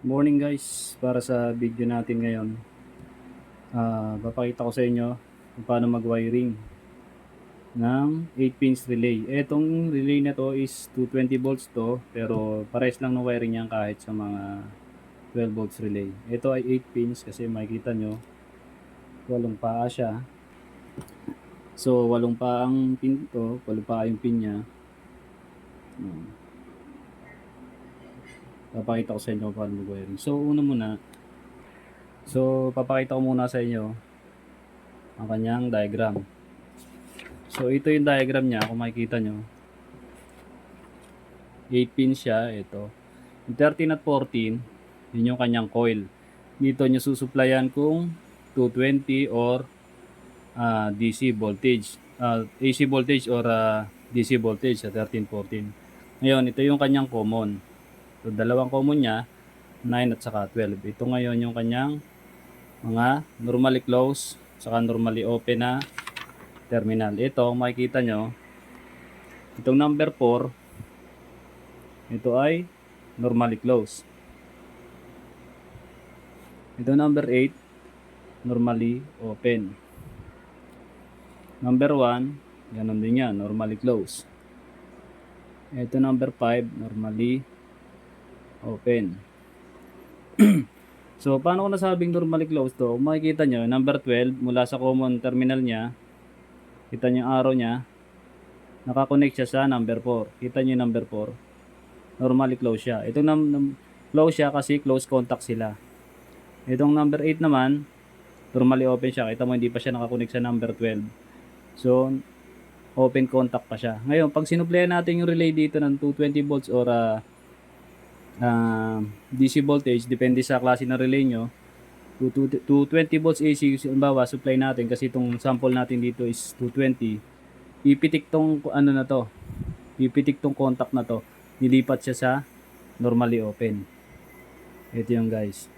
Morning guys, para sa video natin ngayon, papakita ko sa inyo kung paano mag-wiring ng 8 pins relay. Etong relay na to is 220 volts to, pero pares lang ng wiring niyan kahit sa mga 12 volts relay. Ito ay 8 pins kasi makikita nyo, walong paa siya. So walong paa ang pin to, walong paa yung pin niya. Papakita ko sa inyo kung paano mag-wiring. Papakita ko muna sa inyo ang kanyang diagram. So ito yung diagram niya, kung makikita nyo, 8 pins siya. Ito yung 13 at 14, yun yung kanyang coil. Dito nyo susuplayan kung 220 or DC voltage, AC voltage or DC voltage sa 13, 14. Ngayon ito yung kanyang common. So dalawang common niya, 9 at saka 12. Ito ngayon yung kanyang mga normally close saka normally open na terminal. Ito makikita nyo, itong number 4, ito ay normally close. Ito number 8, normally open. Number 1, ganun din yan, normally close. Ito number 5, normally open. So paano ko nasabing normally close to? Kung makikita nyo, number 12, mula sa common terminal niya, kita nyo yung arrow niya, nakakonect siya sa number 4. Kita nyo yung number 4, normally close siya. Itong close siya kasi close contact sila. Itong number 8 naman, normally open siya. Kita mo hindi pa siya nakakonect sa number 12. So open contact pa siya. Ngayon, pag sinuplayan natin yung relay dito ng 220 volts or DC voltage, depende sa klase ng relay nyo, 220 volts AC, halimbawa, supply natin, kasi itong sample natin dito is 220, ipitik tong ano na to, ipitik tong contact na to, nilipat siya sa normally open. Ito yung guys.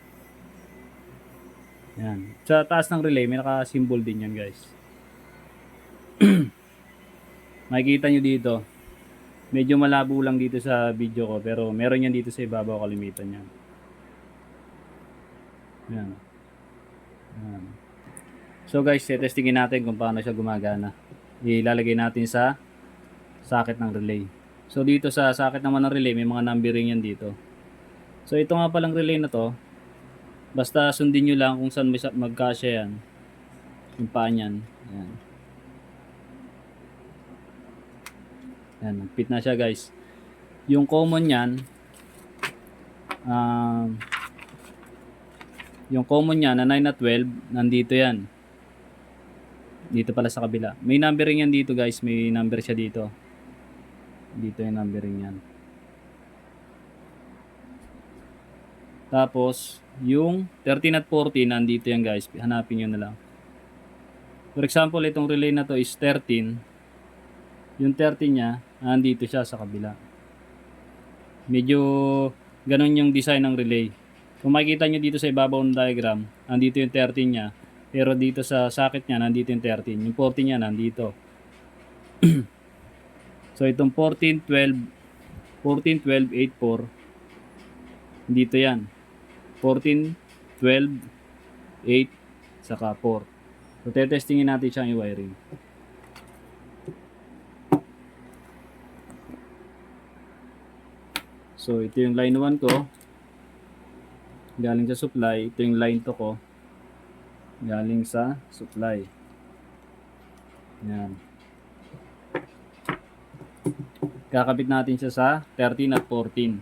Yan. Sa taas ng relay, may naka-symbol din yan guys. Makikita nyo dito. Medyo malabo lang dito sa video ko, pero meron yan dito sa ibabaw, kalimitan yan. Yan. Yan. So guys, testingin natin kung paano siya gumagana. Ilalagay natin sa socket ng relay. So dito sa socket naman ng relay, may mga numbering yan dito. So ito nga palang relay na to, basta sundin nyo lang kung saan magkasya yan. Yung paa nyan. Yan. Yan, fit na siya guys. Yung common yan, yung common niya na 9 at 12, nandito yan. Dito pala sa kabila. May numbering yan dito guys. May number siya dito. Dito yung numbering yan. Tapos, yung 13 at 14, nandito yan guys. Hanapin nyo na lang. For example, itong relay na to is 13. Yung 13 niya, nandito siya sa kabila. Medyo ganun yung design ng relay. Kung makikita nyo dito sa ibabaw ng diagram, nandito yung 13 niya. Pero dito sa socket niya, nandito yung 13. Yung 14 niya, nandito. So, itong 14, 12, 14, 12, 8, 4. Dito yan. 14, 12, 8, saka 4. So, tetestingin natin siyang i-wiring. So, ito yung line 1 ko. Galing sa supply. Ito yung line 2 ko. Galing sa supply. Yan. Kakabit natin siya sa 13 at 14.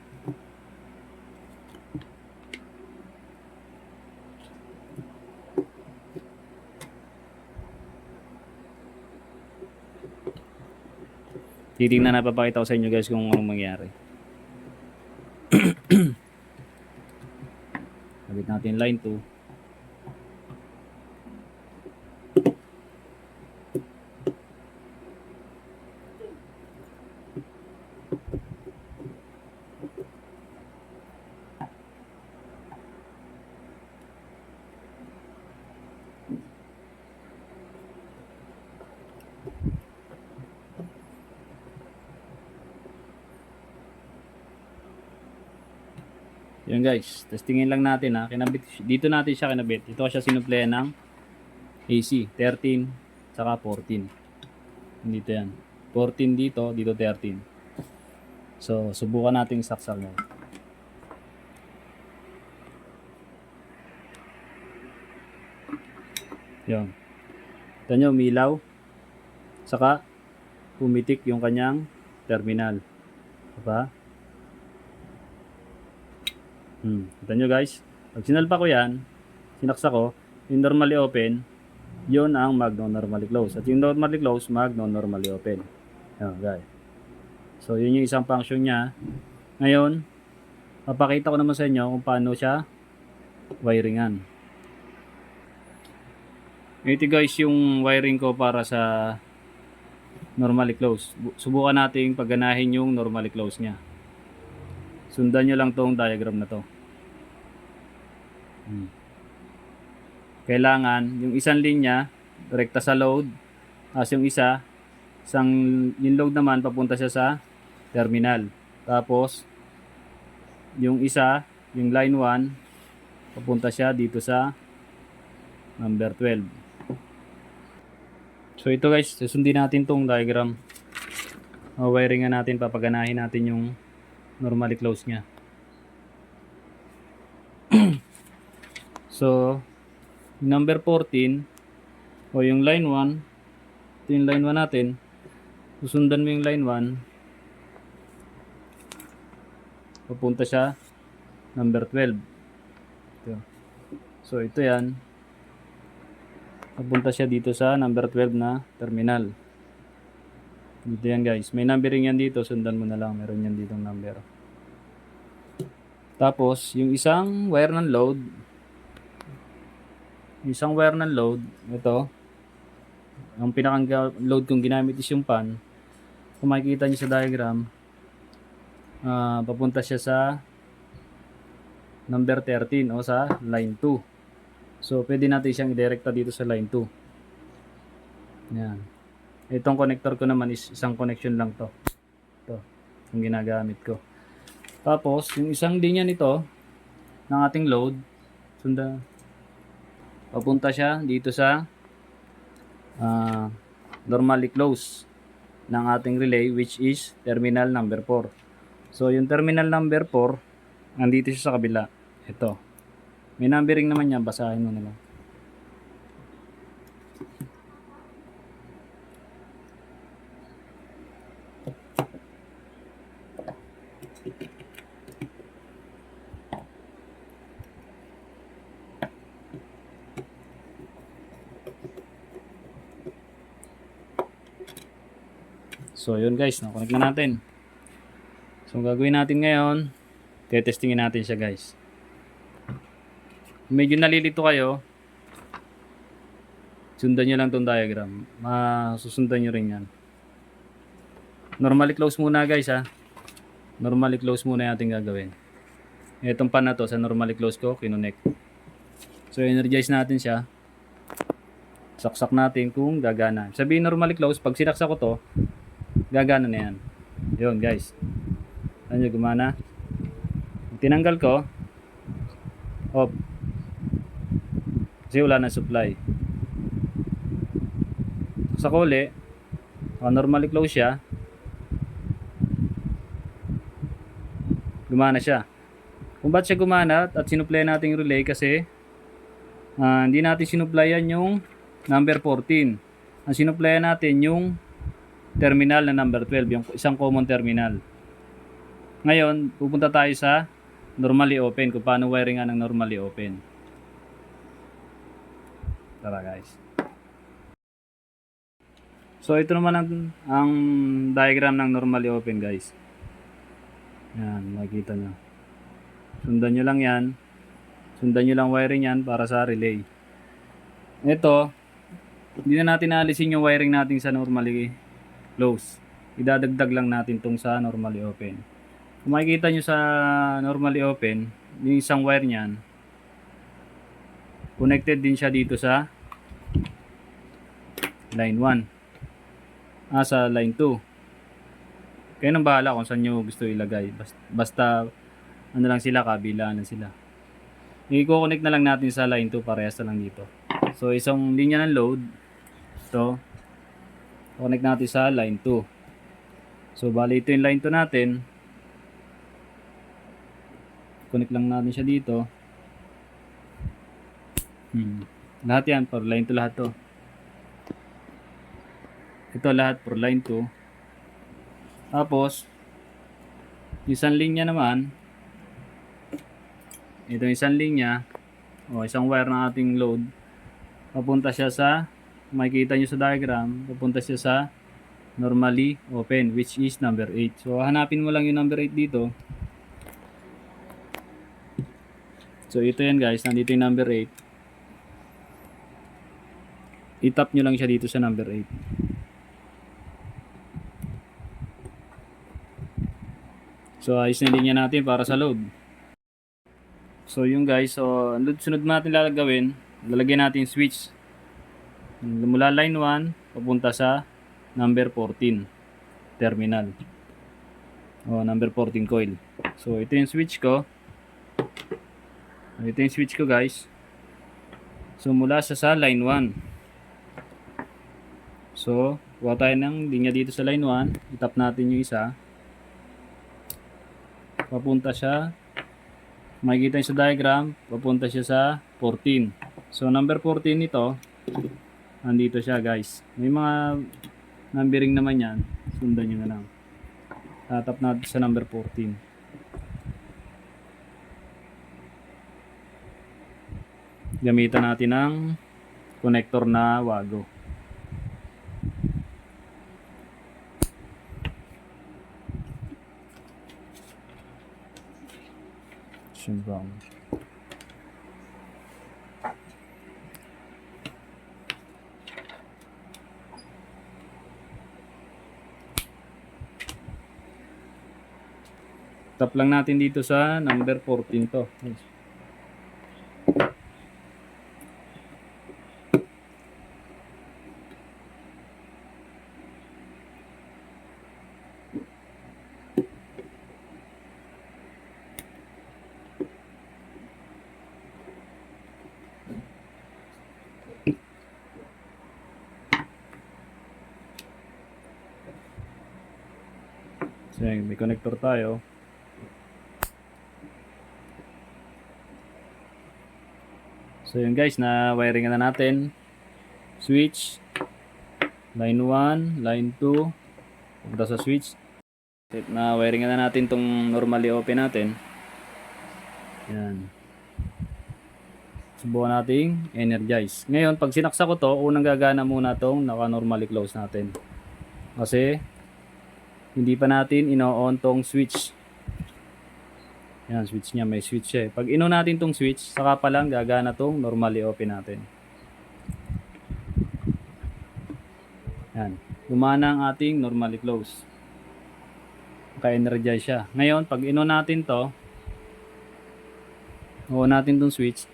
Titingnan na, papakita ko sa inyo guys kung anong mangyari. Kabit natin line 2. Yun guys, testingin lang natin ha. Kinabit, dito natin siya kinabit. Ito siya sinuplayan ng AC, 13 saka 14. Dito yan. 14 dito, dito 13. So, subukan natin saksak mo. Yun. Ito nyo, umilaw. Saka, pumitik yung kanyang terminal. Diba? Ito nyo guys. Pag sinalpa ko yan, sinaksa ko, yung normally open, yun ang magno-normally close. At yung normally close, magno-normally open. Yan guys. So, yun yung isang function niya. Ngayon, papakita ko naman sa inyo kung paano siya wiringan. Ito guys yung wiring ko para sa normally close. Subukan natin pagganahin yung normally close nya. Sundan nyo lang tong diagram na to. Kailangan yung isang linya direkta sa load, as yung yung load naman papunta siya sa terminal. Tapos yung yung line 1 papunta siya dito sa number 12. So ito guys, susundin natin tong diagram. Wiringan natin, papaganahin natin yung normally close nya. So number 14 o yung line 1, ito yung line 1 natin. Susundan mo yung line 1, papunta siya number 12. Ito. So ito yan, papunta siya dito sa number 12 na terminal. Dito yan guys, may numbering yan dito, sundan mo na lang, meron yan ditong number. Tapos yung isang wire ng load, ito ang pinakang load kong ginamit is yung pan. Kung makikita nyo sa diagram, papunta siya sa number 13 o sa line 2. So pwede natin siyang i-directa dito sa line 2. Yan. Itong connector ko naman is isang connection lang to. Ito, yung ginagamit ko. Tapos yung isang linya nito ng ating load, papunta siya dito sa normally close ng ating relay, which is terminal number 4. So yung terminal number 4 nandito siya sa kabila. Ito, may numbering naman yan, basahin mo na lang. So yun guys, na-connect na natin. So ang gagawin natin ngayon, testingin natin siya guys. Medyo nalilito kayo, sundan nyo lang tong diagram. Masusundan nyo rin yan. Normally close muna guys ha. Normally close muna yung ating gagawin. Itong pan na to, sa normally close ko, kinonect. So energize natin siya. Saksak natin kung gagana. Sabihin normally close, pag sinaksak ko to, gagana na yan. Yun guys. Ano nyo, gumana. Tinanggal ko, off. Kasi wala na supply. Sa kuli, normally close siya. Gumana siya. Kung ba't siya gumana at sinupply natin yung relay kasi hindi natin sinupplyan yung number 14. Ang sinupplyan natin yung terminal na number 12, yung isang common terminal. Ngayon, pupunta tayo sa normally open, kung paano wiringan ng normally open. Tara guys. So ito naman ang diagram ng normally open guys. Yan, makikita nyo. Sundan nyo lang yan. Sundan nyo lang wiring yan para sa relay. Ito, hindi na natin naalisin yung wiring natin sa normally close. Idadagdag lang natin tong sa normally open. Kung makikita nyo sa normally open, yung isang wire nyan, connected din siya dito sa line 1. Sa line 2. Kayo nang bahala kung saan nyo gusto ilagay. Basta ano lang sila, kabilaan lang sila. I-connect na lang natin sa line 2, parehas na lang dito. So isang linya ng load, ito, connect natin sa line 2. So bali ito yung line 2 natin. Connect lang natin siya dito. Lahat yan, for line 2 lahat to. Ito lahat for line 2. Tapos, isang linya naman, ito isang linya, o isang wire ng ating load, papunta siya sa, makikita nyo sa diagram, papunta siya sa normally open, which is number 8. So, hanapin mo lang yung number 8 dito. So, ito yan guys, nandito yung number 8. I-tap nyo lang siya dito sa number 8. So, ayos na linya natin para sa load. So, yung guys, so, sunod natin lalagawin, lalagyan natin switch. Mula line 1, papunta sa number 14 terminal. O, number 14 coil. So, ito yung switch ko. Ito yung switch ko guys. So, mula sa line 1. So, kuha tayo ng linya dito sa line 1. I-tap natin yung isa. Papunta siya, makikita nyo sa diagram, papunta siya sa 14. So number 14 nito, nandito siya guys. May mga numbering naman yan, sundan nyo na lang. Tatap natin sa number 14. Gamitan natin ng connector na Wago. Simbang. Tap lang natin dito sa number 14 to. So, may connector tayo. So yun guys, na wiring na natin. Switch, line 1, line 2, punta sa switch. Na wiring na natin tong normally open natin. Yan. Subukan nating energize. Ngayon, pag sinaksa ko to, unang gagana muna tong naka-normally close natin. Kasi hindi pa natin ino-on tong switch. Yan, switch niya, may switch siya. Pag ino natin tong switch, saka pa lang gagana tong normally open natin. Yan, gumana ang ating normally close. Naka-energize siya. Ngayon, pag ino natin to, on natin tong switch,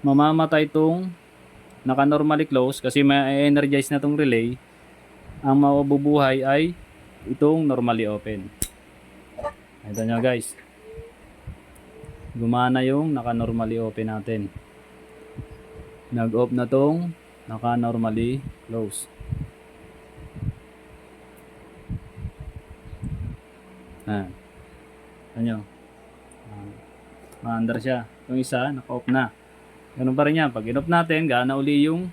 mamamatay tong naka-normally close kasi ma-energize na tong relay. Ang mabubuhay ay itong normally open. Ito nyo guys, gumana yung naka-normally open natin. Nag-off na tong naka-normally close. Ano? Maandar siya. Yung isa, naka-off na. Ganun pa rin yan. Pag in-off natin, gana uli yung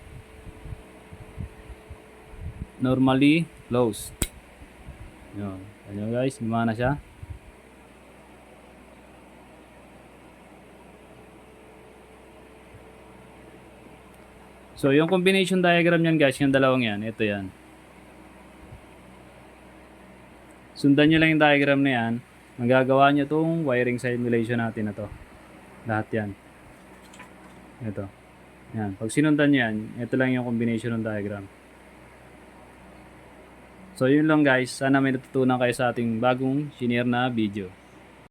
normally close. Yun. Ano guys, gumana siya. So, yung combination diagram yan guys, yung dalawang yan, ito yan. Sundan nyo lang yung diagram na yan. Magagawa nyo itong wiring simulation natin na to. Lahat yan. Ito. Yan. Pag sinundan nyo yan, ito lang yung combination ng diagram. So, yun lang guys. Sana may natutunan kayo sa ating bagong shinare na video.